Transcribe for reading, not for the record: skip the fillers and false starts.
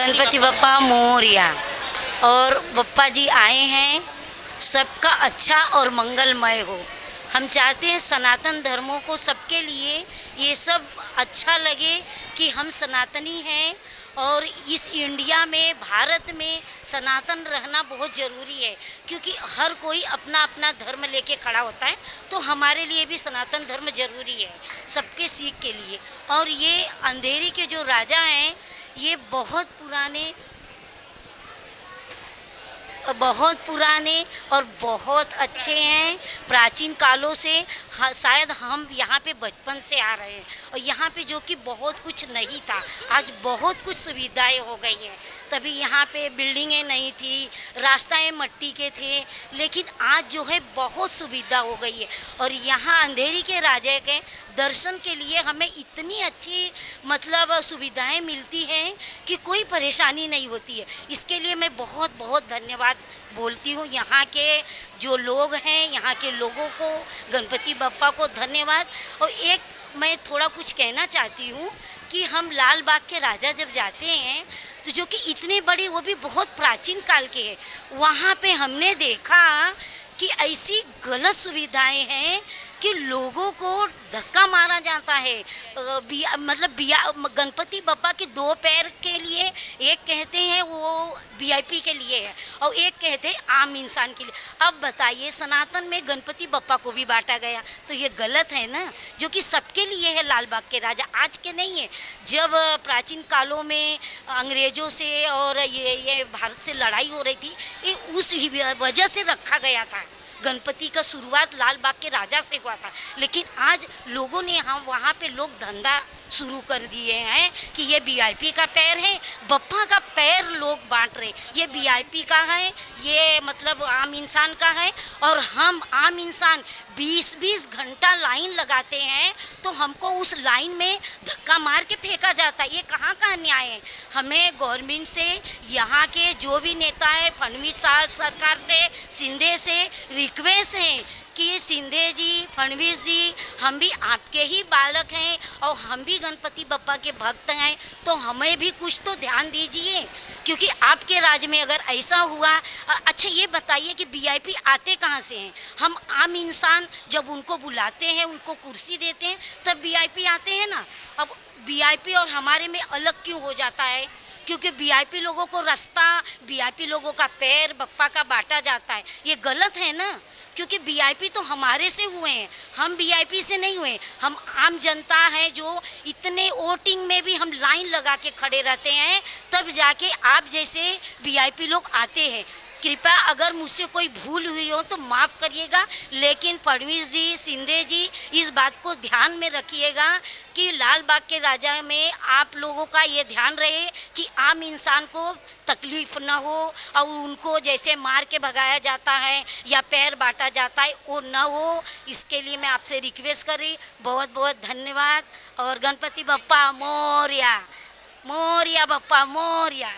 गणपति बप्पा मोरया। और बप्पा जी आए हैं, सबका अच्छा और मंगलमय हो। हम चाहते हैं सनातन धर्मों को सबके लिए ये सब अच्छा लगे कि हम सनातनी हैं और इस इंडिया में, भारत में सनातन रहना बहुत ज़रूरी है, क्योंकि हर कोई अपना अपना धर्म लेके खड़ा होता है। तो हमारे लिए भी सनातन धर्म ज़रूरी है, सबके सीख के लिए। और ये अंधेरी के जो राजा हैं, ये बहुत पुराने और बहुत अच्छे हैं। प्राचीन कालों से शायद हम यहाँ पे बचपन से आ रहे हैं, और यहाँ पे जो कि बहुत कुछ नहीं था, आज बहुत कुछ सुविधाएं हो गई हैं। तभी यहाँ पे बिल्डिंगें नहीं थी, रास्ताएं मट्टी के थे, लेकिन आज जो है बहुत सुविधा हो गई है। और यहाँ अंधेरी के राजा के दर्शन के लिए हमें इतनी अच्छी सुविधाएं मिलती हैं कि कोई परेशानी नहीं होती है। इसके लिए मैं बहुत बहुत धन्यवाद बोलती हूँ यहाँ के जो लोग हैं, यहाँ के लोगों को, गणपति बप्पा को धन्यवाद। और एक मैं थोड़ा कुछ कहना चाहती हूँ कि हम लाल बाग के राजा जब जाते हैं, तो जो कि इतने बड़े, वो भी बहुत प्राचीन काल के हैं, वहाँ पे हमने देखा कि ऐसी गलत सुविधाएं हैं कि लोगों को धक्का मारा जाता है। गणपति बप्पा के दो पैर के लिए, एक कहते हैं वो वीआईपी के लिए है और एक कहते हैं आम इंसान के लिए। अब बताइए, सनातन में गणपति बप्पा को भी बांटा गया, तो ये गलत है ना, जो कि सबके लिए है। लाल बाग के राजा आज के नहीं है, जब प्राचीन कालों में अंग्रेज़ों से और ये भारत से लड़ाई हो रही थी, ये उस वजह से रखा गया था। गणपति का शुरुआत लाल बाग के राजा से हुआ था, लेकिन आज लोगों ने वहाँ पे लोग धंधा शुरू कर दिए हैं कि ये वीआईपी का पैर है, बप्पा का पैर लोग बांट रहे, ये वीआईपी का है, ये आम इंसान का है। और हम आम इंसान 20-20 घंटा लाइन लगाते हैं, तो हमको उस लाइन में धक्का मार के फेंका जाता है। ये कहाँ का अन्याय है। हमें गवर्नमेंट से, यहाँ के जो भी नेता है, फडणवीस सरकार से, शिंदे से रिक्वेस्ट है कि शिंदे जी, फडणवीस जी, हम भी आपके ही बालक हैं और हम भी गणपति बप्पा के भक्त हैं, तो हमें भी कुछ तो ध्यान दीजिए, क्योंकि आपके राज्य में अगर ऐसा हुआ। अच्छा ये बताइए कि वीआईपी आते कहाँ से हैं। हम आम इंसान जब उनको बुलाते हैं, उनको कुर्सी देते हैं, तब वीआईपी आते हैं ना। अब वीआईपी और हमारे में अलग क्यों हो जाता है, क्योंकि वीआईपी लोगों को रास्ता, वीआईपी लोगों का पैर बप्पा का बांटा जाता है। ये गलत है ना, क्योंकि वीआईपी तो हमारे से हुए हैं, हम वीआईपी से नहीं हुए। हम आम जनता है, जो इतने वोटिंग में भी हम लाइन लगा के खड़े रहते हैं, तब जाके आप जैसे वीआईपी लोग आते हैं। कृपया अगर मुझसे कोई भूल हुई हो तो माफ़ करिएगा, लेकिन फडणवीस जी, शिंदे जी, इस बात को ध्यान में रखिएगा कि लाल बाग के राजा में आप लोगों का ये ध्यान रहे कि आम इंसान को तकलीफ ना हो और उनको जैसे मार के भगाया जाता है या पैर बांटा जाता है, वो ना हो। इसके लिए मैं आपसे रिक्वेस्ट कर रही। बहुत बहुत धन्यवाद। और गणपति बप्पा मोरया, मोरया बप्पा मोरया।